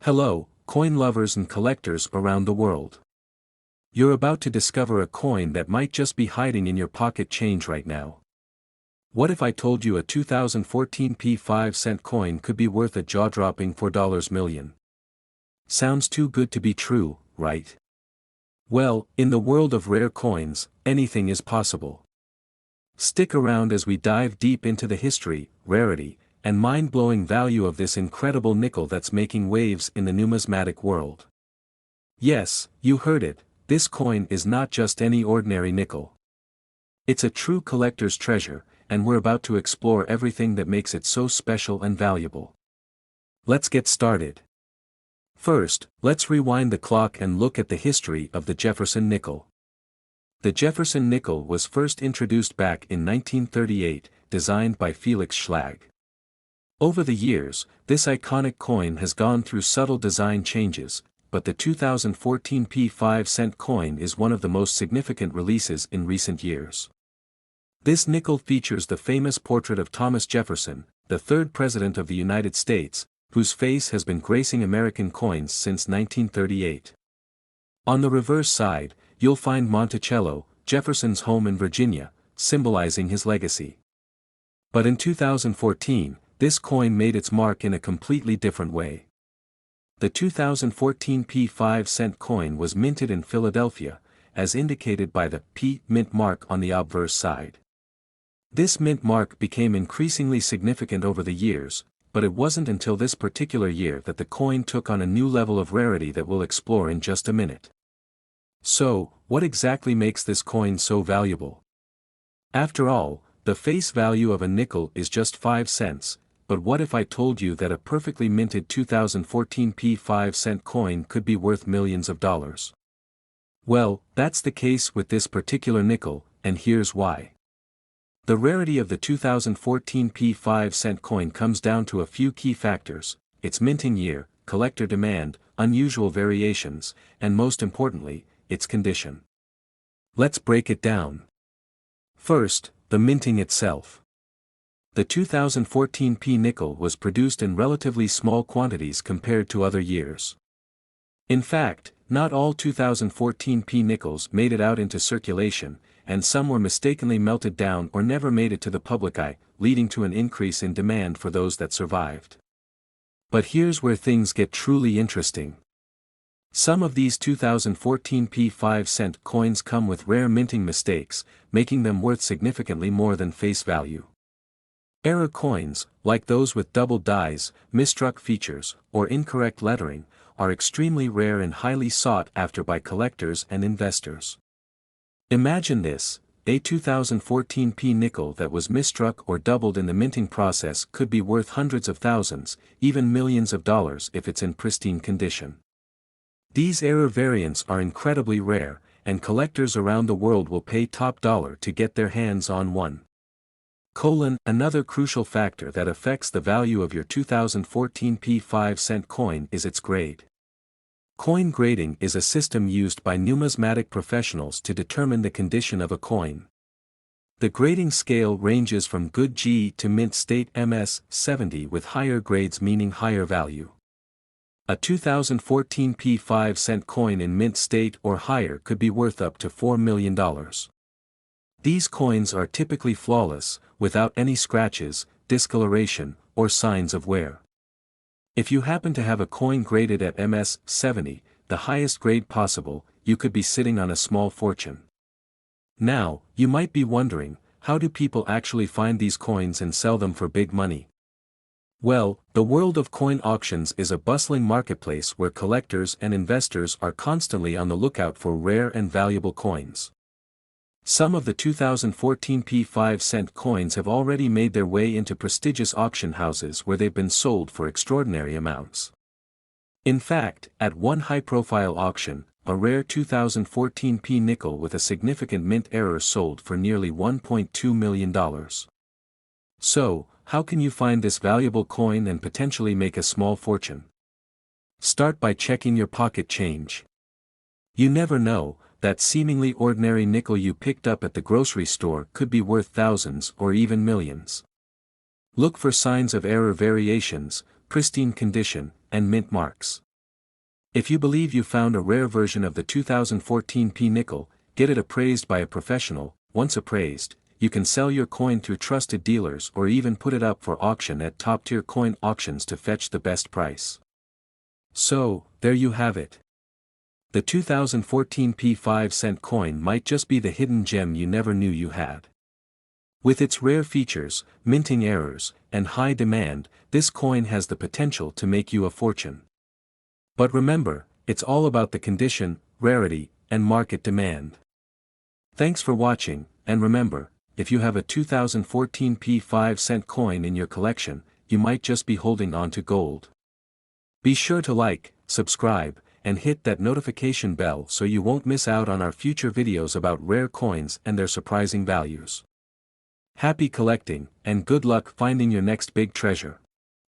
Hello, coin lovers and collectors around the world. You're about to discover a coin that might just be hiding in your pocket change right now. What if I told you a 2014 5-cent coin could be worth a jaw-dropping $4 million? Sounds too good to be true, right? Well, in the world of rare coins, anything is possible. Stick around as we dive deep into the history, rarity, and mind-blowing value of this incredible nickel that's making waves in the numismatic world. Yes, you heard it, this coin is not just any ordinary nickel. It's a true collector's treasure, and we're about to explore everything that makes it so special and valuable. Let's get started. First, let's rewind the clock and look at the history of the Jefferson nickel. The Jefferson nickel was first introduced back in 1938, designed by Felix Schlag. Over the years, this iconic coin has gone through subtle design changes, but the 2014 5-cent coin is one of the most significant releases in recent years. This nickel features the famous portrait of Thomas Jefferson, the third President of the United States, whose face has been gracing American coins since 1938. On the reverse side, you'll find Monticello, Jefferson's home in Virginia, symbolizing his legacy. But in 2014, this coin made its mark in a completely different way. The 2014 5-cent coin was minted in Philadelphia, as indicated by the P mint mark on the obverse side. This mint mark became increasingly significant over the years, but it wasn't until this particular year that the coin took on a new level of rarity that we'll explore in just a minute. So, what exactly makes this coin so valuable? After all, the face value of a nickel is just 5 cents, but what if I told you that a perfectly minted 2014 5-cent coin could be worth millions of dollars? Well, that's the case with this particular nickel, and here's why. The rarity of the 2014 5-cent coin comes down to a few key factors: its minting year, collector demand, unusual variations, and most importantly, its condition. Let's break it down. First, the minting itself. The 2014 nickel was produced in relatively small quantities compared to other years. In fact, not all 2014 nickels made it out into circulation, and some were mistakenly melted down or never made it to the public eye, leading to an increase in demand for those that survived. But here's where things get truly interesting. Some of these 2014 5-cent coins come with rare minting mistakes, making them worth significantly more than face value. Error coins, like those with doubled dies, misstruck features, or incorrect lettering, are extremely rare and highly sought after by collectors and investors. Imagine this: a 2014 nickel that was misstruck or doubled in the minting process could be worth hundreds of thousands, even millions of dollars if it's in pristine condition. These error variants are incredibly rare, and collectors around the world will pay top dollar to get their hands on one. Another crucial factor that affects the value of your 2014 5-cent coin is its grade. Coin grading is a system used by numismatic professionals to determine the condition of a coin. The grading scale ranges from good G to mint state MS 70, with higher grades meaning higher value. A 2014 5-cent coin in mint state or higher could be worth up to $4 million. These coins are typically flawless, without any scratches, discoloration, or signs of wear. If you happen to have a coin graded at MS 70, the highest grade possible, you could be sitting on a small fortune. Now, you might be wondering, how do people actually find these coins and sell them for big money? Well, the world of coin auctions is a bustling marketplace where collectors and investors are constantly on the lookout for rare and valuable coins. Some of the 2014 5-cent coins have already made their way into prestigious auction houses where they've been sold for extraordinary amounts. In fact, at one high-profile auction, a rare 2014 nickel with a significant mint error sold for nearly $1.2 million. So, how can you find this valuable coin and potentially make a small fortune? Start by checking your pocket change. You never know, that seemingly ordinary nickel you picked up at the grocery store could be worth thousands or even millions. Look for signs of error variations, pristine condition, and mint marks. If you believe you found a rare version of the 2014 P nickel, get it appraised by a professional. Once appraised, you can sell your coin through trusted dealers or even put it up for auction at top-tier coin auctions to fetch the best price. So, there you have it. The 2014 P 5-cent coin might just be the hidden gem you never knew you had. With its rare features, minting errors, and high demand, this coin has the potential to make you a fortune. But remember, it's all about the condition, rarity, and market demand. Thanks for watching, and remember, if you have a 2014 P 5-cent coin in your collection, you might just be holding on to gold. Be sure to like, subscribe, and hit that notification bell so you won't miss out on our future videos about rare coins and their surprising values. Happy collecting, and good luck finding your next big treasure.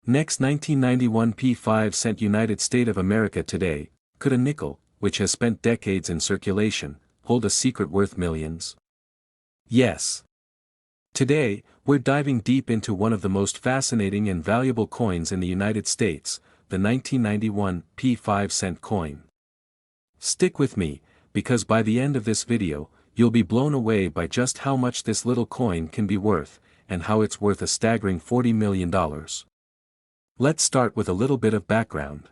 Next, 1991 P 5-cent United States of America today. Could a nickel, which has spent decades in circulation, hold a secret worth millions? Yes. Today, we're diving deep into one of the most fascinating and valuable coins in the United States, the 1991 P 5-cent coin. Stick with me, because by the end of this video, you'll be blown away by just how much this little coin can be worth, and how it's worth a staggering $40 million. Let's start with a little bit of background.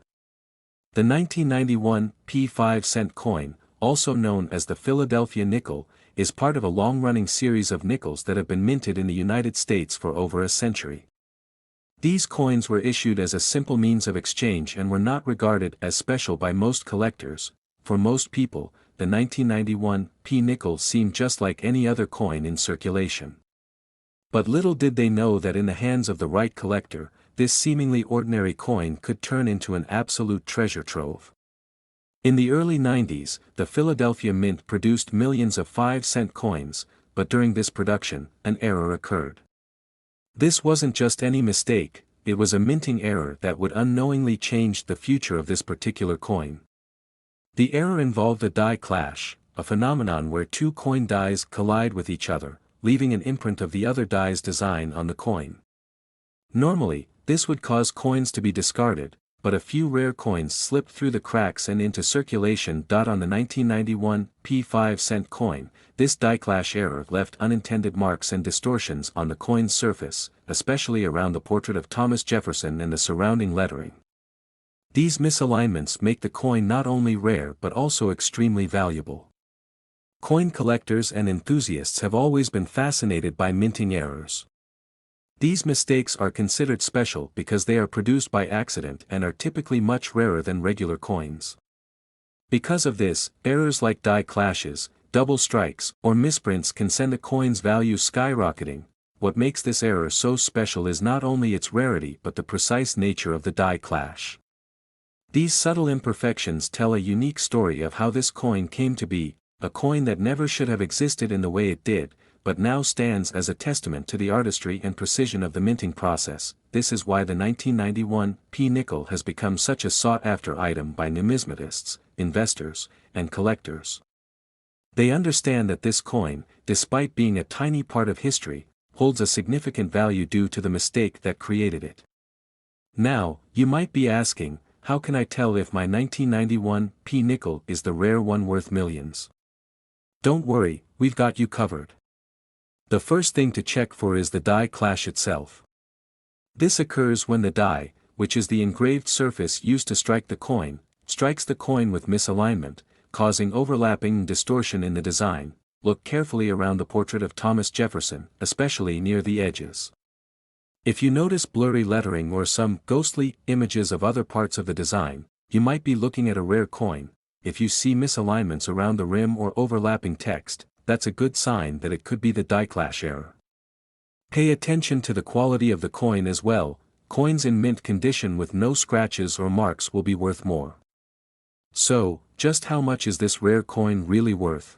The 1991 P 5-cent coin, also known as the Philadelphia nickel, is part of a long-running series of nickels that have been minted in the United States for over a century. These coins were issued as a simple means of exchange and were not regarded as special by most collectors. For most people, the 1991 P nickel seemed just like any other coin in circulation. But little did they know that in the hands of the right collector, this seemingly ordinary coin could turn into an absolute treasure trove. In the early 90s, the Philadelphia Mint produced millions of 5-cent coins, but during this production, an error occurred. This wasn't just any mistake, it was a minting error that would unknowingly change the future of this particular coin. The error involved a die clash, a phenomenon where two coin dies collide with each other, leaving an imprint of the other die's design on the coin. Normally, this would cause coins to be discarded, but a few rare coins slipped through the cracks and into circulation. On the 1991 P 5-cent coin, this die clash error left unintended marks and distortions on the coin's surface, especially around the portrait of Thomas Jefferson and the surrounding lettering. These misalignments make the coin not only rare but also extremely valuable. Coin collectors and enthusiasts have always been fascinated by minting errors. These mistakes are considered special because they are produced by accident and are typically much rarer than regular coins. Because of this, errors like die clashes, double strikes, or misprints can send a coin's value skyrocketing. What makes this error so special is not only its rarity but the precise nature of the die clash. These subtle imperfections tell a unique story of how this coin came to be, a coin that never should have existed in the way it did, but now stands as a testament to the artistry and precision of the minting process. This is why the 1991 P nickel has become such a sought-after item by numismatists, investors, and collectors. They understand that this coin, despite being a tiny part of history, holds a significant value due to the mistake that created it. Now, you might be asking, how can I tell if my 1991 P nickel is the rare one worth millions? Don't worry, we've got you covered. The first thing to check for is the die clash itself. This occurs when the die, which is the engraved surface used to strike the coin, strikes the coin with misalignment, causing overlapping and distortion in the design. Look carefully around the portrait of Thomas Jefferson, especially near the edges. If you notice blurry lettering or some ghostly images of other parts of the design, you might be looking at a rare coin. If you see misalignments around the rim or overlapping text, that's a good sign that it could be the die clash error. Pay attention to the quality of the coin as well. Coins in mint condition with no scratches or marks will be worth more. So, just how much is this rare coin really worth?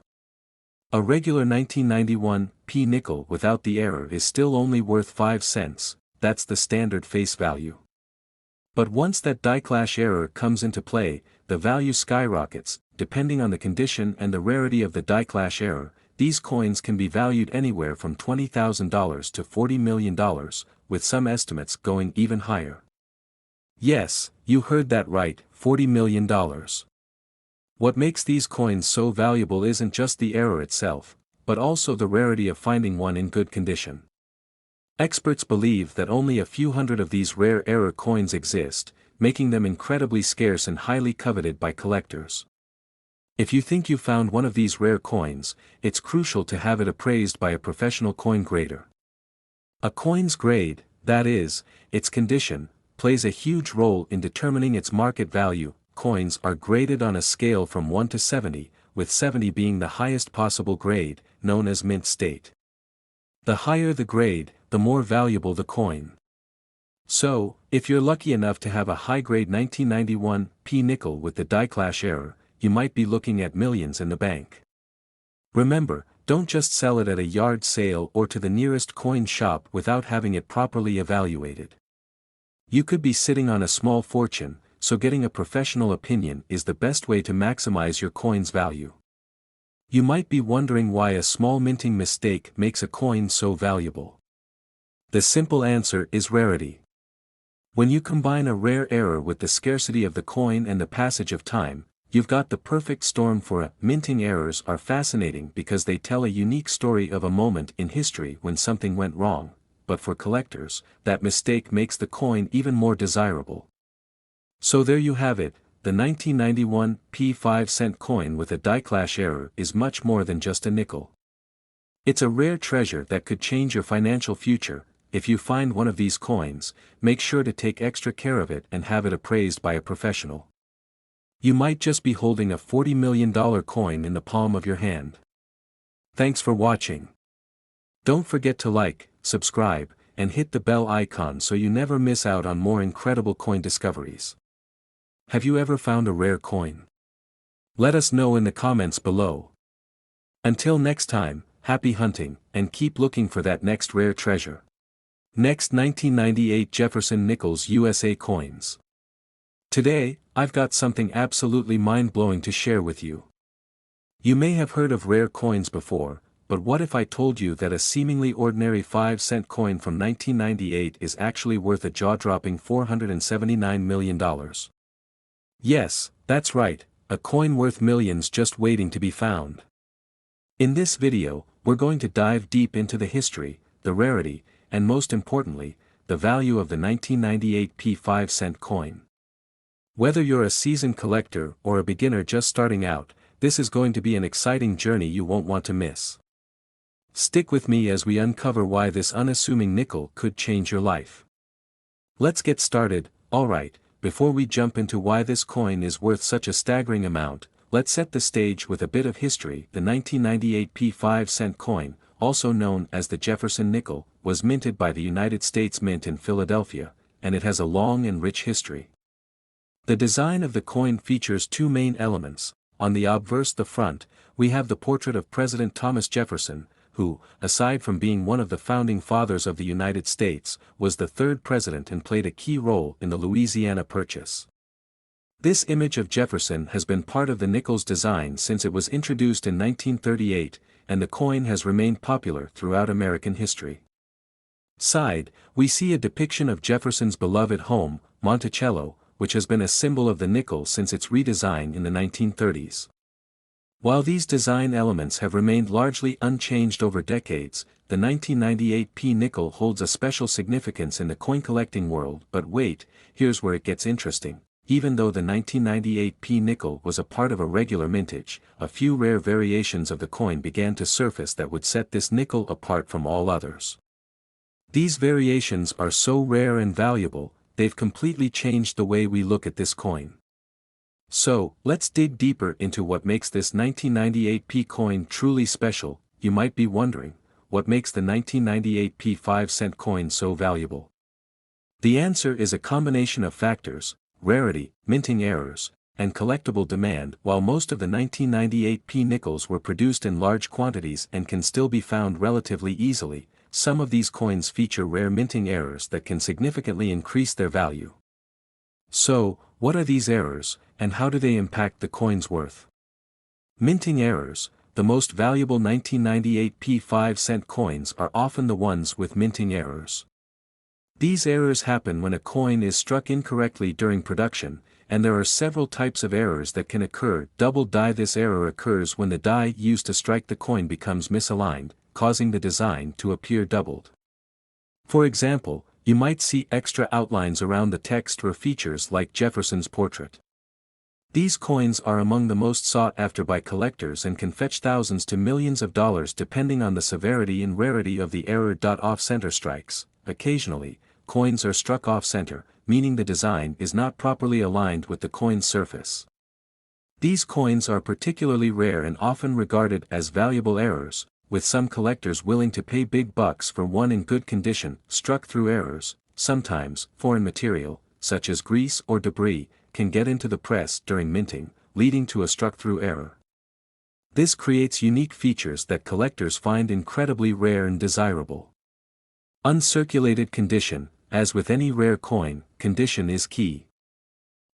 A regular 1991 P nickel without the error is still only worth 5 cents, that's the standard face value. But once that die clash error comes into play, the value skyrockets. Depending on the condition and the rarity of the die clash error, these coins can be valued anywhere from $20,000 to $40 million, with some estimates going even higher. Yes, you heard that right, $40 million. What makes these coins so valuable isn't just the error itself, but also the rarity of finding one in good condition. Experts believe that only a few hundred of these rare error coins exist, making them incredibly scarce and highly coveted by collectors. If you think you found one of these rare coins, it's crucial to have it appraised by a professional coin grader. A coin's grade, that is, its condition, plays a huge role in determining its market value. Coins are graded on a scale from 1 to 70, with 70 being the highest possible grade, known as mint state. The higher the grade, the more valuable the coin. So, if you're lucky enough to have a high-grade 1991 P nickel with the die-clash error, you might be looking at millions in the bank. Remember, don't just sell it at a yard sale or to the nearest coin shop without having it properly evaluated. You could be sitting on a small fortune, so getting a professional opinion is the best way to maximize your coin's value. You might be wondering why a small minting mistake makes a coin so valuable. The simple answer is rarity. When you combine a rare error with the scarcity of the coin and the passage of time, you've got the perfect storm for a. Minting errors are fascinating because they tell a unique story of a moment in history when something went wrong, but for collectors, that mistake makes the coin even more desirable. So there you have it, the 1991 P 5-cent coin with a die-clash error is much more than just a nickel. It's a rare treasure that could change your financial future. If you find one of these coins, make sure to take extra care of it and have it appraised by a professional. You might just be holding a $40 million coin in the palm of your hand. Thanks for watching. Don't forget to like, subscribe, and hit the bell icon so you never miss out on more incredible coin discoveries. Have you ever found a rare coin? Let us know in the comments below. Until next time, happy hunting, and keep looking for that next rare treasure. Next, 1998 Jefferson Nickels USA coins. Today, I've got something absolutely mind-blowing to share with you. You may have heard of rare coins before, but what if I told you that a seemingly ordinary 5-cent coin from 1998 is actually worth a jaw-dropping $479 million? Yes, that's right, a coin worth millions just waiting to be found. In this video, we're going to dive deep into the history, the rarity, and most importantly, the value of the 1998 P 5-cent coin. Whether you're a seasoned collector or a beginner just starting out, this is going to be an exciting journey you won't want to miss. Stick with me as we uncover why this unassuming nickel could change your life. Let's get started. Alright, before we jump into why this coin is worth such a staggering amount, let's set the stage with a bit of history. The 1998 P 5-cent coin, also known as the Jefferson nickel, was minted by the United States Mint in Philadelphia, and it has a long and rich history. The design of the coin features two main elements. On the obverse, the front, we have the portrait of President Thomas Jefferson, who, aside from being one of the founding fathers of the United States, was the third president and played a key role in the Louisiana Purchase. This image of Jefferson has been part of the nickel's design since it was introduced in 1938, and the coin has remained popular throughout American history. Side, we see a depiction of Jefferson's beloved home, Monticello, which has been a symbol of the nickel since its redesign in the 1930s. While these design elements have remained largely unchanged over decades, the 1998 P nickel holds a special significance in the coin collecting world. But wait, here's where it gets interesting. Even though the 1998 P nickel was a part of a regular mintage, a few rare variations of the coin began to surface that would set this nickel apart from all others. These variations are so rare and valuable, they've completely changed the way we look at this coin. So, let's dig deeper into what makes this 1998 P coin truly special. You might be wondering, what makes the 1998 P 5-cent coin so valuable? The answer is a combination of factors: rarity, minting errors, and collectible demand. While most of the 1998 P nickels were produced in large quantities and can still be found relatively easily, some of these coins feature rare minting errors that can significantly increase their value. So, what are these errors, and how do they impact the coin's worth? Minting errors. The most valuable 1998 P 5-cent coins are often the ones with minting errors. These errors happen when a coin is struck incorrectly during production, and there are several types of errors that can occur. Double die. This error occurs when the die used to strike the coin becomes misaligned, causing the design to appear doubled. For example, you might see extra outlines around the text or features like Jefferson's portrait. These coins are among the most sought after by collectors and can fetch thousands to millions of dollars depending on the severity and rarity of the error. Off-center strikes. Occasionally, coins are struck off-center, meaning the design is not properly aligned with the coin's surface. These coins are particularly rare and often regarded as valuable errors, with some collectors willing to pay big bucks for one in good condition. Struck through errors. Sometimes, foreign material, such as grease or debris, can get into the press during minting, leading to a struck-through error. This creates unique features that collectors find incredibly rare and desirable. Uncirculated condition. As with any rare coin, condition is key.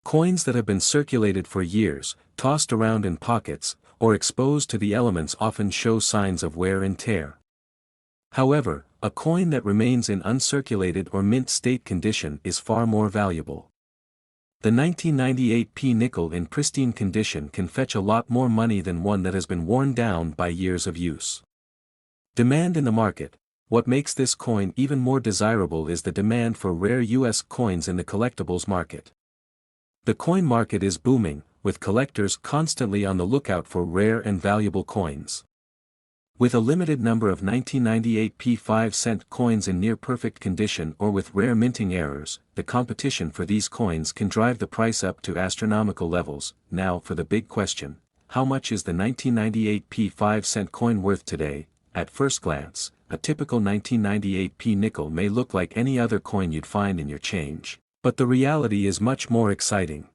Coins that have been circulated for years, tossed around in pockets, or exposed to the elements often show signs of wear and tear. However, a coin that remains in uncirculated or mint state condition is far more valuable. The 1998 p nickel in pristine condition can fetch a lot more money than one that has been worn down by years of use. Demand in the market. What makes this coin even more desirable is the demand for rare U.S. coins in the collectibles market. The coin market is booming, with collectors constantly on the lookout for rare and valuable coins. With a limited number of 1998 p 5-cent coins in near-perfect condition or with rare minting errors, the competition for these coins can drive the price up to astronomical levels. Now for the big question, how much is the 1998 p 5-cent coin worth today? At first glance, a typical 1998 p nickel may look like any other coin you'd find in your change, but the reality is much more exciting.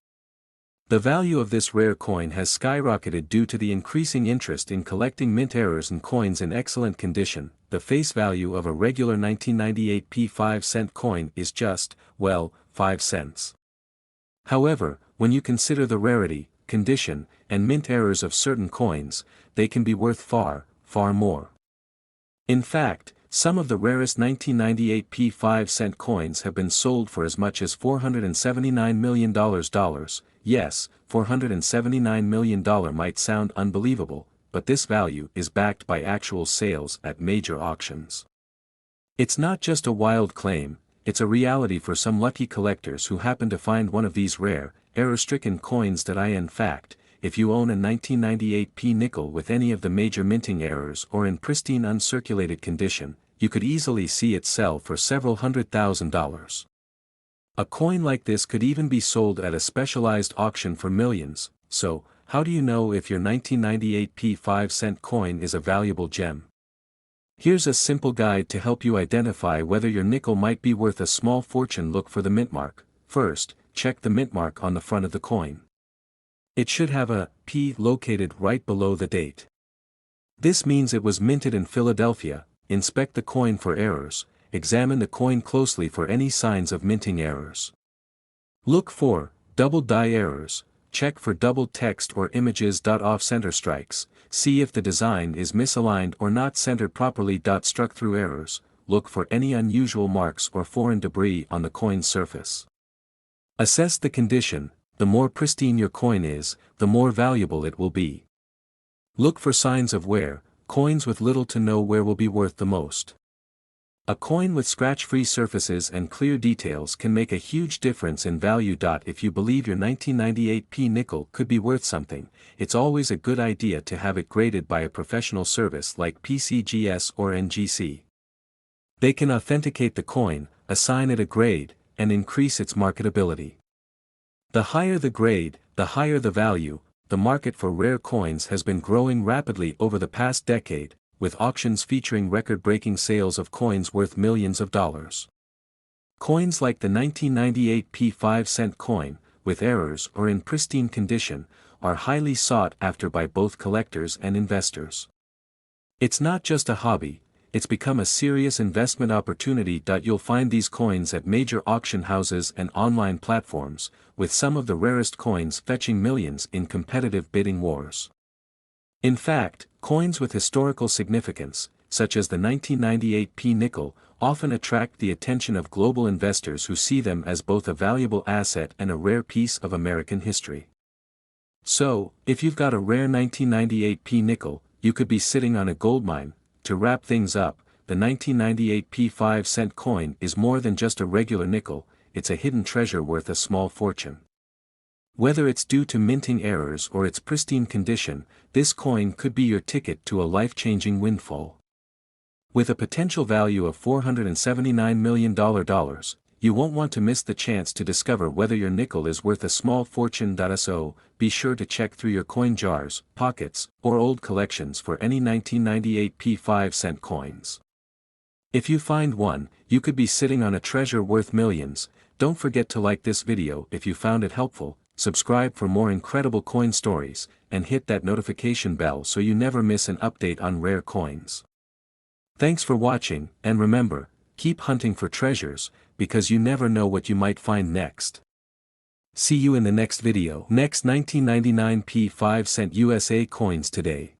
The value of this rare coin has skyrocketed due to the increasing interest in collecting mint errors and coins in excellent condition. The face value of a regular 1998 p 5-cent coin is just, well, 5 cents. However, when you consider the rarity, condition, and mint errors of certain coins, they can be worth far, far more. In fact, some of the rarest 1998 p 5-cent coins have been sold for as much as $479 million. Yes, $479 million might sound unbelievable, but this value is backed by actual sales at major auctions. It's not just a wild claim, it's a reality for some lucky collectors who happen to find one of these rare, error-stricken coins. In fact, if you own a 1998 p nickel with any of the major minting errors or in pristine uncirculated condition, you could easily see it sell for several $100,000. A coin like this could even be sold at a specialized auction for millions. So, how do you know if your 1998 p 5-cent coin is a valuable gem? Here's a simple guide to help you identify whether your nickel might be worth a small fortune. Look for the mint mark. First, check the mint mark on the front of the coin. It should have a P located right below the date. This means it was minted in Philadelphia. Inspect the coin for errors. Examine the coin closely for any signs of minting errors. Look for double die errors. Check for double text or images. Off-center strikes. See if the design is misaligned or not centered properly. Struck through errors. Look for any unusual marks or foreign debris on the coin's surface. Assess the condition. The more pristine your coin is, the more valuable it will be. Look for signs of wear. Coins with little to no wear will be worth the most. A coin with scratch-free surfaces and clear details can make a huge difference in value. If you believe your 1998 p nickel could be worth something, it's always a good idea to have it graded by a professional service like PCGS or NGC. They can authenticate the coin, assign it a grade, and increase its marketability. The higher the grade, the higher the value. The market for rare coins has been growing rapidly over the past decade, with auctions featuring record-breaking sales of coins worth millions of dollars. Coins like the 1998 p 5-cent coin, with errors or in pristine condition, are highly sought after by both collectors and investors. It's not just a hobby, it's become a serious investment opportunity. You'll find these coins at major auction houses and online platforms, with some of the rarest coins fetching millions in competitive bidding wars. In fact, coins with historical significance, such as the 1998 p nickel, often attract the attention of global investors who see them as both a valuable asset and a rare piece of American history. So, if you've got a rare 1998 p nickel, you could be sitting on a goldmine. To wrap things up, the 1998 p 5-cent coin is more than just a regular nickel, it's a hidden treasure worth a small fortune. Whether it's due to minting errors or its pristine condition, this coin could be your ticket to a life-changing windfall. With a potential value of $479 million, you won't want to miss the chance to discover whether your nickel is worth a small fortune. So, be sure to check through your coin jars, pockets, or old collections for any 1998 p 5-cent coins. If you find one, you could be sitting on a treasure worth millions. Don't forget to like this video if you found it helpful, subscribe for more incredible coin stories, and hit that notification bell so you never miss an update on rare coins. Thanks for watching, and remember, keep hunting for treasures, because you never know what you might find next. See you in the next video. Next 1999 p 5-cent USA coins today.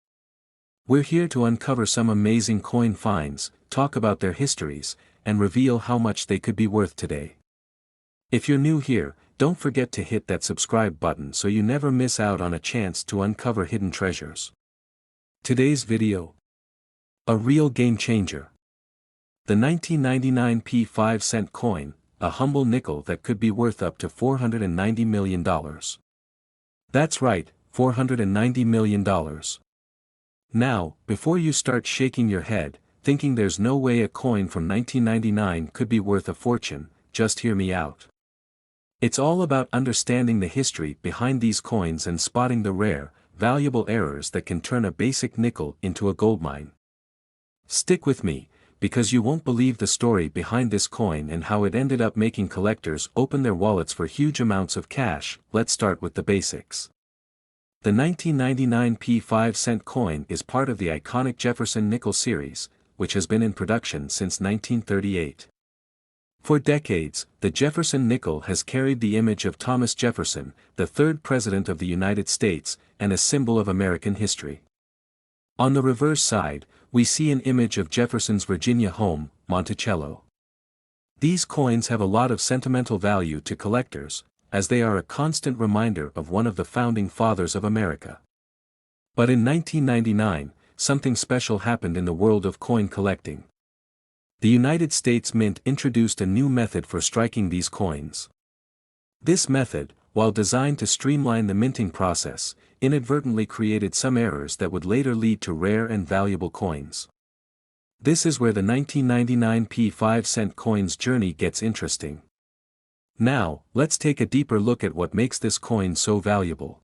We're here to uncover some amazing coin finds, talk about their histories, and reveal how much they could be worth today. If you're new here, don't forget to hit that subscribe button so you never miss out on a chance to uncover hidden treasures. Today's video. A real game changer. The 1999 p 5-cent coin, a humble nickel that could be worth up to $490 million. That's right, $490 million. Now, before you start shaking your head, thinking there's no way a coin from 1999 could be worth a fortune, just hear me out. It's all about understanding the history behind these coins and spotting the rare, valuable errors that can turn a basic nickel into a goldmine. Stick with me, because you won't believe the story behind this coin and how it ended up making collectors open their wallets for huge amounts of cash. Let's start with the basics. The 1999 p 5-cent coin is part of the iconic Jefferson nickel series, which has been in production since 1938. For decades, the Jefferson nickel has carried the image of Thomas Jefferson, the third President of the United States, and a symbol of American history. On the reverse side, we see an image of Jefferson's Virginia home, Monticello. These coins have a lot of sentimental value to collectors, as they are a constant reminder of one of the founding fathers of America. But in 1999, something special happened in the world of coin collecting. The United States Mint introduced a new method for striking these coins. This method, while designed to streamline the minting process, inadvertently created some errors that would later lead to rare and valuable coins. This is where the 1999 p 5-cent coin's journey gets interesting. Now, let's take a deeper look at what makes this coin so valuable.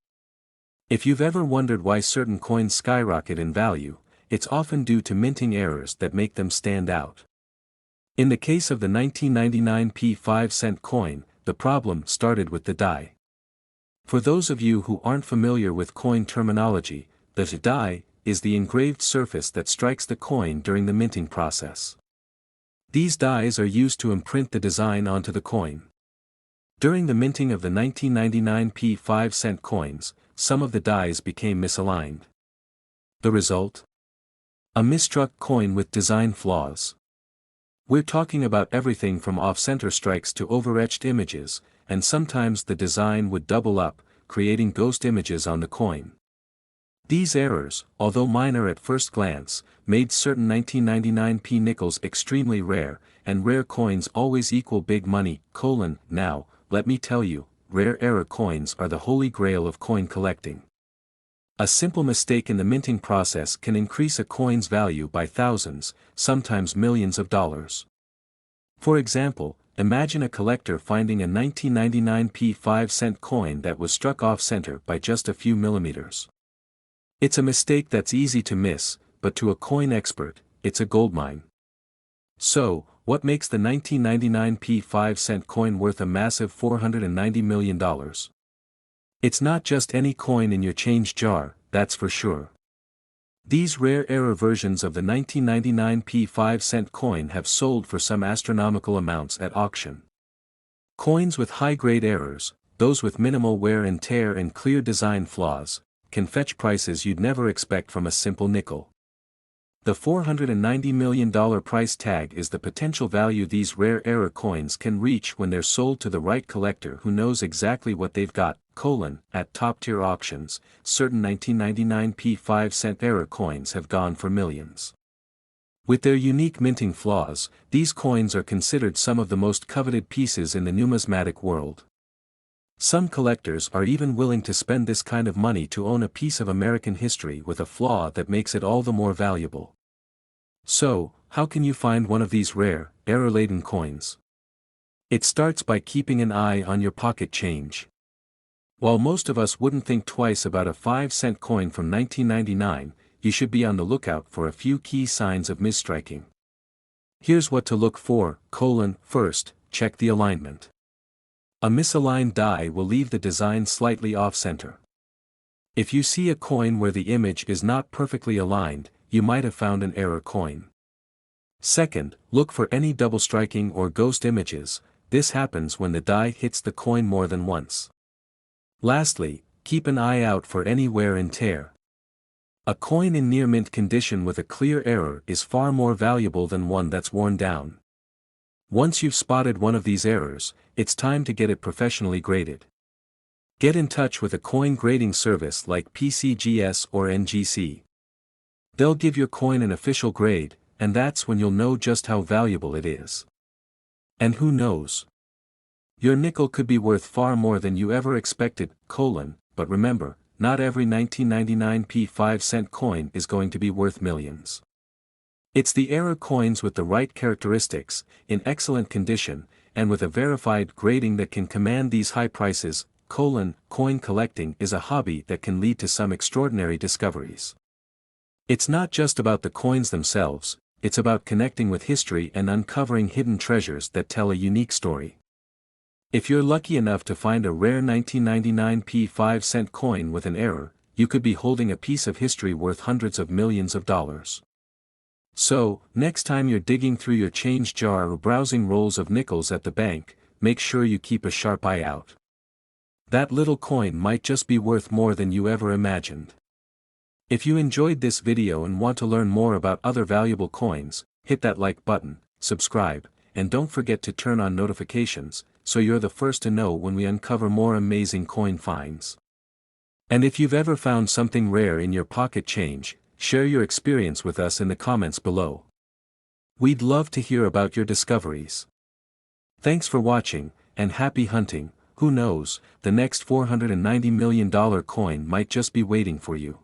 If you've ever wondered why certain coins skyrocket in value, it's often due to minting errors that make them stand out. In the case of the 1999 p 5-cent coin, the problem started with the die. For those of you who aren't familiar with coin terminology, the die is the engraved surface that strikes the coin during the minting process. These dies are used to imprint the design onto the coin. During the minting of the 1999 p 5-cent coins, some of the dies became misaligned. The result? A misstruck coin with design flaws. We're talking about everything from off-center strikes to over-etched images, and sometimes the design would double up, creating ghost images on the coin. These errors, although minor at first glance, made certain 1999 p nickels extremely rare, and rare coins always equal big money. Now, let me tell you, rare error coins are the holy grail of coin collecting. A simple mistake in the minting process can increase a coin's value by thousands, sometimes millions of dollars. For example, imagine a collector finding a 1999 p 5-cent coin that was struck off-center by just a few millimeters. It's a mistake that's easy to miss, but to a coin expert, it's a goldmine. So, what makes the 1999 p 5-cent coin worth a massive $490 million? It's not just any coin in your change jar, that's for sure. These rare error versions of the 1999 p 5-cent coin have sold for some astronomical amounts at auction. Coins with high-grade errors, those with minimal wear and tear and clear design flaws, can fetch prices you'd never expect from a simple nickel. The $490 million price tag is the potential value these rare error coins can reach when they're sold to the right collector who knows exactly what they've got, at top-tier auctions. Certain 1999p 5-cent error coins have gone for millions. With their unique minting flaws, these coins are considered some of the most coveted pieces in the numismatic world. Some collectors are even willing to spend this kind of money to own a piece of American history with a flaw that makes it all the more valuable. So, how can you find one of these rare, error-laden coins? It starts by keeping an eye on your pocket change. While most of us wouldn't think twice about a 5-cent coin from 1999, you should be on the lookout for a few key signs of misstriking. Here's what to look for: First, check the alignment. A misaligned die will leave the design slightly off-center. If you see a coin where the image is not perfectly aligned, you might have found an error coin. Second, look for any double striking or ghost images. This happens when the die hits the coin more than once. Lastly, keep an eye out for any wear and tear. A coin in near mint condition with a clear error is far more valuable than one that's worn down. Once you've spotted one of these errors, it's time to get it professionally graded. Get in touch with a coin grading service like PCGS or NGC. They'll give your coin an official grade, and that's when you'll know just how valuable it is. And who knows? Your nickel could be worth far more than you ever expected, but remember, not every 1999p 5-cent coin is going to be worth millions. It's the error coins with the right characteristics, in excellent condition, and with a verified grading that can command these high prices. Coin collecting is a hobby that can lead to some extraordinary discoveries. It's not just about the coins themselves, it's about connecting with history and uncovering hidden treasures that tell a unique story. If you're lucky enough to find a rare 1999p 5-cent coin with an error, you could be holding a piece of history worth hundreds of millions of dollars. So, next time you're digging through your change jar or browsing rolls of nickels at the bank, make sure you keep a sharp eye out. That little coin might just be worth more than you ever imagined. If you enjoyed this video and want to learn more about other valuable coins, hit that like button, subscribe, and don't forget to turn on notifications, so you're the first to know when we uncover more amazing coin finds. And if you've ever found something rare in your pocket change, share your experience with us in the comments below. We'd love to hear about your discoveries. Thanks for watching, and happy hunting. Who knows, the next $490 million coin might just be waiting for you.